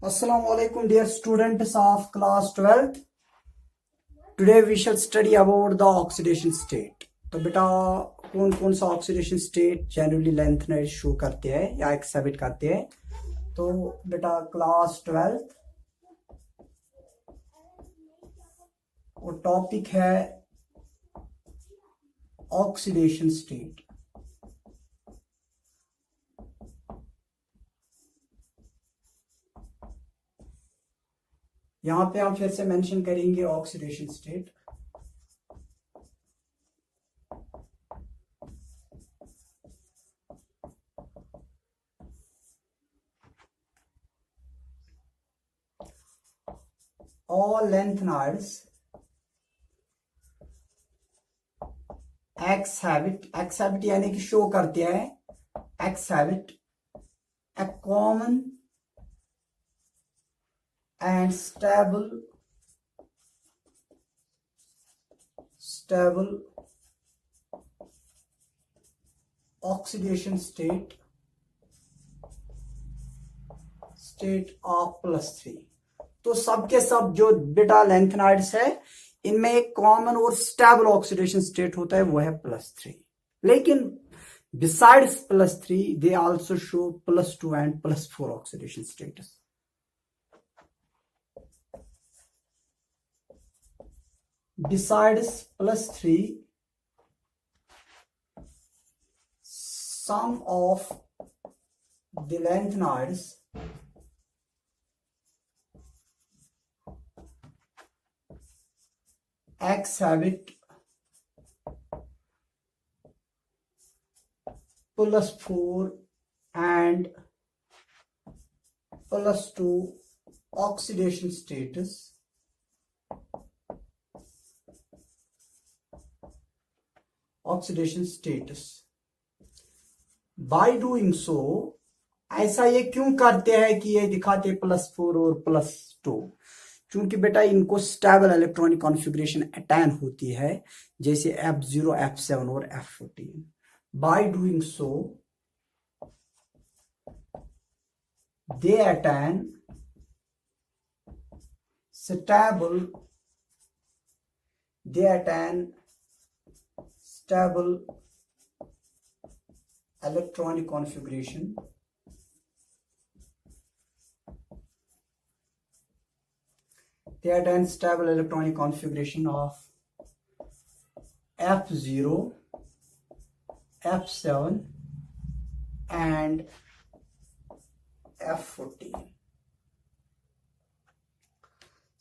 Assalamu alaikum dear students of class 12th. Today we shall study about the oxidation state. तो बेटा कौन कौन सा oxidation state generally lanthanide show करते हैं या एक्सहिबिट करते हैं। तो बेटा क्लास 12th वो टॉपिक है ऑक्सीडेशन स्टेट। यहां पे हम फिर से मेंशन करेंगे oxidation state. All lanthanides exhibit यानी कि शो करते हैं exhibit a common and stable oxidation state of +3। तो सबके सब जो बेटा लेंथनाइड्स है इनमें एक कॉमन और स्टेबल ऑक्सीडेशन स्टेट होता है, वो है +3। लेकिन besides +3 they also show +2 and +4 oxidation status. Besides +3, some of the lanthanides exhibit +4 and +2 oxidation status by doing so. ऐसा ये क्यों करते हैं कि ये दिखाते +4 और +2? क्योंकि बेटा इनको स्टेबल इलेक्ट्रॉनिक कॉन्फ़िगरेशन अटैन होती है, जैसे F0, F7 और F14। By doing so they attain stable electronic configuration of F0, F7 and F14।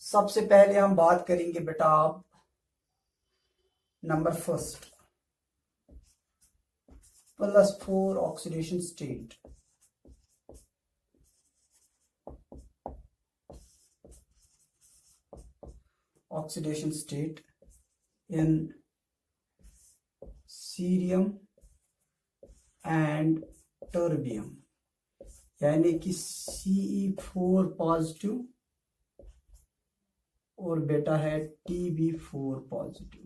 सबसे पहले हम बात करेंगे बेटा आप number first +4 oxidation state। In cerium and terbium, यानी कि Ce4 पॉजिटिव और बेटा है Tb4 positive.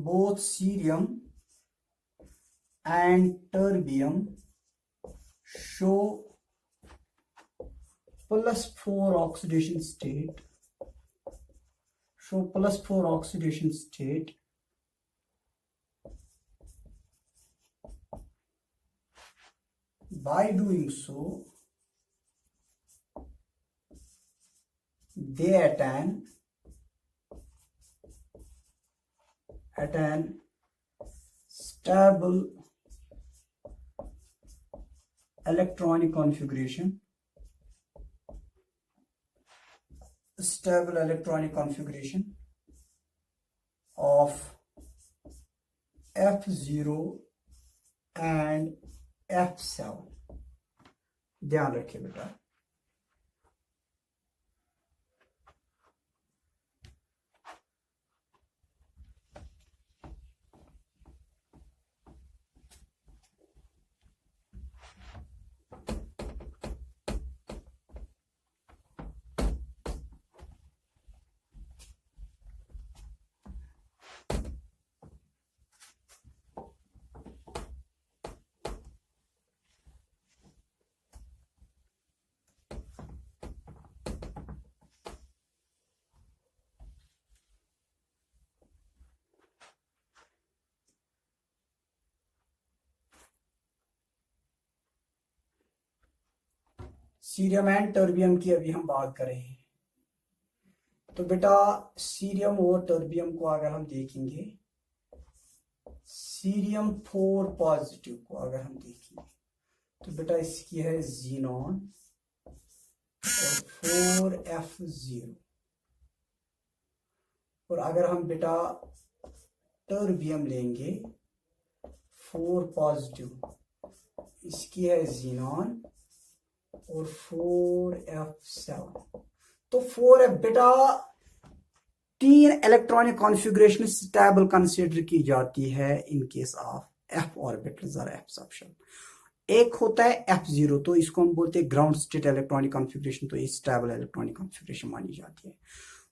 both cerium and terbium show +4 oxidation state by doing so they attain stable electronic configuration of F0 and F7। ध्यान रखिए बेटा। Cerium and terbium की अभी हम बात कर रहे हैं। तो बेटा सीरियम और टर्बियम को अगर हम देखेंगे, सीरियम 4 पॉजिटिव को अगर हम देखेंगे तो बेटा इसकी है जीनॉन और 4F0। और अगर हम बेटा टर्बियम लेंगे 4 पॉजिटिव, इसकी है जीनॉन और 4F7। तो 4F बेटा 3 इलेक्ट्रॉनिक कॉन्फ़िगरेशन स्टेबल कंसीडर की जाती है in case of F orbitals और F सबशेल। एक होता है F0, तो इसको हम बोलते हैं ग्राउंड स्टेट इलेक्ट्रॉनिक कॉन्फ़िगरेशन, तो ये स्टेबल इलेक्ट्रॉनिक कॉन्फ़िगरेशन मानी जाती है।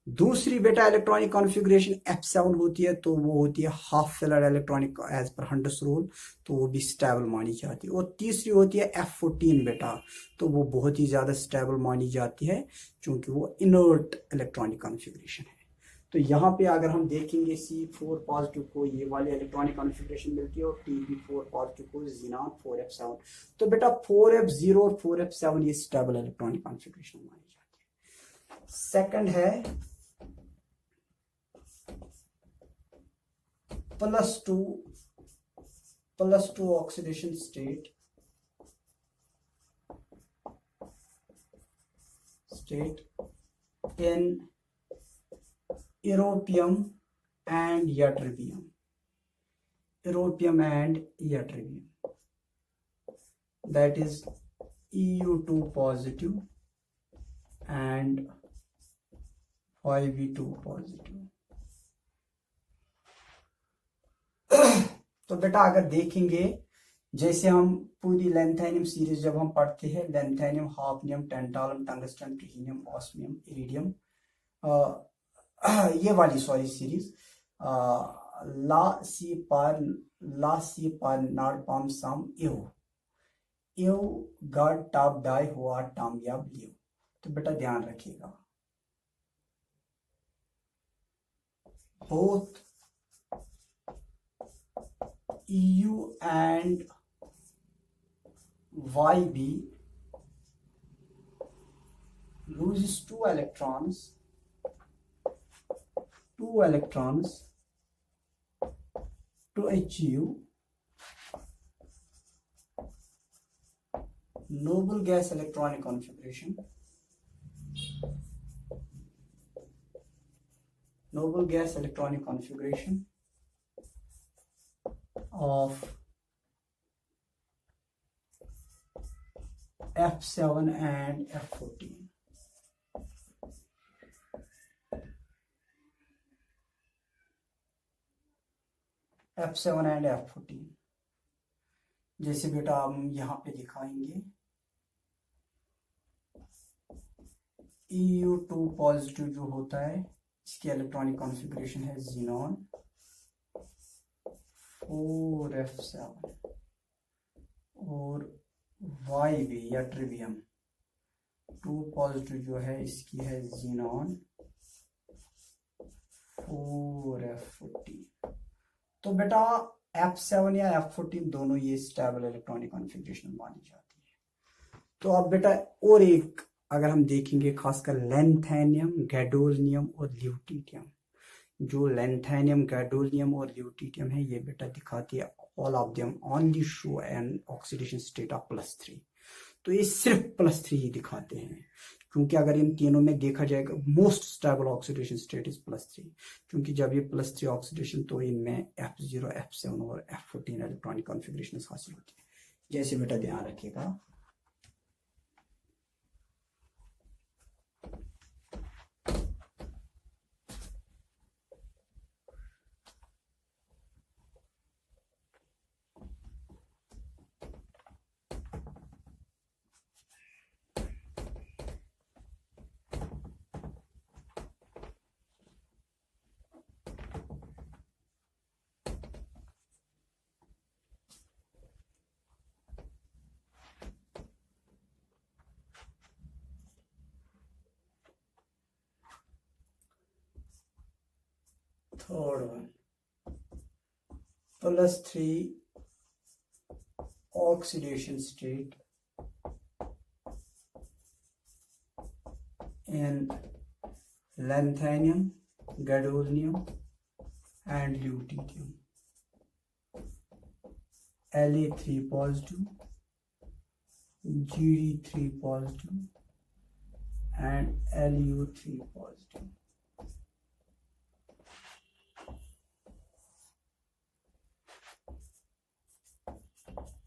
दूसरी बेटा इलेक्ट्रॉनिक कॉन्फ़िगरेशन F7 होती है, तो वो होती है हाफ फिलर इलेक्ट्रॉनिक एज पर हंड्स रूल, तो वो भी स्टेबल मानी जाती है। और तीसरी होती है F14 बेटा, तो वो बहुत ही ज़्यादा स्टेबल मानी जाती है क्योंकि वो इनर्ट इलेक्ट्रॉनिक कॉन्फ़िगरेशन है। तो यहाँ पे अगर हम देखेंगे C4 पॉजिटिव को ये वाली इलेक्ट्रॉनिक कॉन्फ़िगरेशन मिलती है और TP4 पॉजिटिव को जीनॉन 4F7। तो बेटा 4F0 और 4F7 ये स्टेबल इलेक्ट्रॉनिक कॉन्फ़िगरेशन मानी जाती है। सेकंड है +2 oxidation state in europium and ytterbium. That is EU2 positive and 5V2 positive. तो बेटा अगर देखेंगे, जैसे हम पूरी लेंथेनियम सीरीज जब हम पढ़ते हैं, lanthanum, hafnium, tantalum, tungsten, rhenium, osmium, iridium, ये वाली सॉरी सीरीज, ला सी पर नाड पम सम इव गड टॉप डाई हुआ टामयाब लियो। तो बेटा ध्यान रखिएगा, both EU and YB loses 2 electrons to achieve noble gas electronic configuration of F7 and F14. F7 and F14 जैसे बेटा हम यहाँ पे दिखाएंगे, EU2 पॉजिटिव जो होता है इसकी इलेक्ट्रॉनिक कॉन्फ़िगरेशन है जीनॉन 4F7 और YB या ट्रिवियम 2 पॉजिटिव जो है इसकी है जीनॉन 4F14। तो बेटा F7 या F14 दोनों ये स्टेबल इलेक्ट्रॉनिक कॉन्फ़िगरेशन मानी जाती है। तो अब बेटा और एक अगर हम देखेंगे, खासकर लेंथेनियम, गैडोलिनियम और ल्यूटिटियम, जो लेंथेनियम, गैडोलिनियम और ल्यूटिटियम है ये बेटा दिखाती है all of them only show an oxidation state of +3। तो ये सिर्फ +3 ही दिखाते हैं, क्योंकि अगर इन तीनों में देखा जाएगा most stable oxidation state is +3, क्योंकि जब ये +3 ऑक्सीडेशन तो इनमें F0, F7 और F14 इलेक्ट्रॉनिक कॉन्फ़िगरेशन हासिल होती है। जैसे बेटा ध्यान रखिएगा, third one, +3 oxidation state in lanthanum, gadolinium and lutetium. La3 positive, Gd3 positive and Lu3 positive.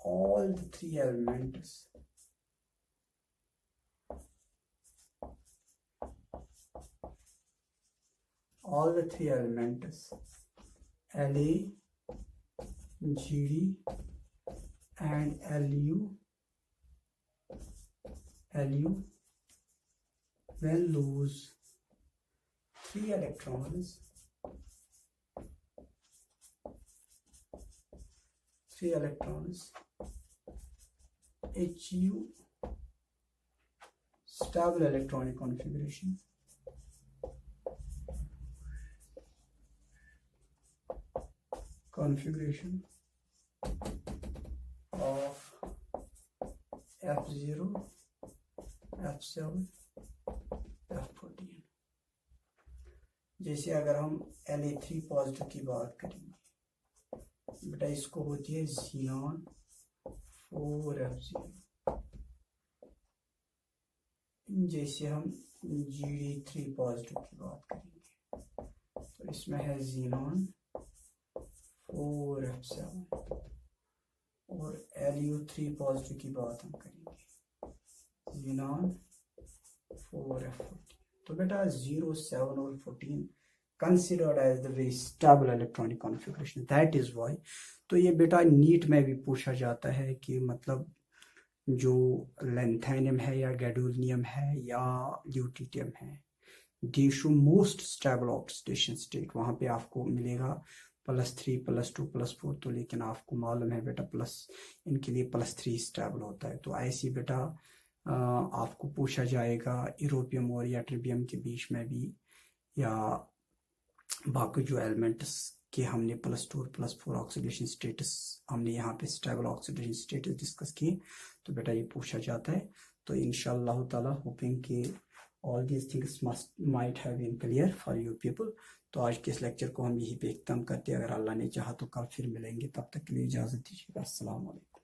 All the three elements La, Gd and Lu will lose 3 electrons Hu stable electronic configuration of F0, F7, F14. जैसे अगर हम La3 positive की बात करेंगे बेटा, इसको होती है xenon 4F0। जैसे हम Gd3 पॉजिटिव की बात करेंगे तो इसमें है xenon 4F7 और Lu3 पॉजिटिव की बात हम करेंगे xenon 4F14। तो बेटा 0, 7 और 14 considered as the very stable electronic configuration. That is why तो ये बेटा नीट में भी पूछा जाता है कि मतलब जो लैंथेनियम है या गैडोलिनियम है या ल्यूटिटियम है, दे show most stable oxidation state. वहाँ पे आपको मिलेगा +3, +2, +4। तो लेकिन आपको मालूम है बेटा प्लस इनके लिए +3 स्टेबल होता है। तो ऐसी बेटा आपको पूछा जाएगा यूरोपियम और या ट्रिबियम के बीच में भी, या बाकी जो एलिमेंट्स के हमने +2 और +4 ऑक्सीडेशन स्टेटस हमने यहाँ पे स्टेबल ऑक्सीडेशन स्टेटस डिस्कस किए, तो बेटा ये पूछा जाता है। तो इंशाअल्लाह ताला होपिंग कि all these things might have been clear for you people. तो आज के इस लेक्चर को हम यहीं पे खत्म करते हैं। अगर अल्लाह ने चाहा तो कल फिर मिलेंगे, तब तक के लिए इजाज़त दीजिएगा। अस्सलाम वालेकुम।